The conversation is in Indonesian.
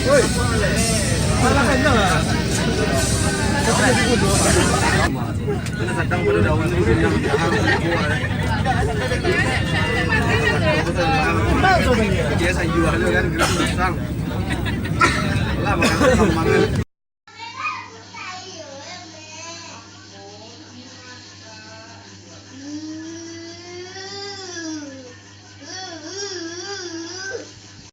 Woi, malah kenyang ah. Ini sedang pada daun ini yang biasa jual kan gratis sang. Lah makan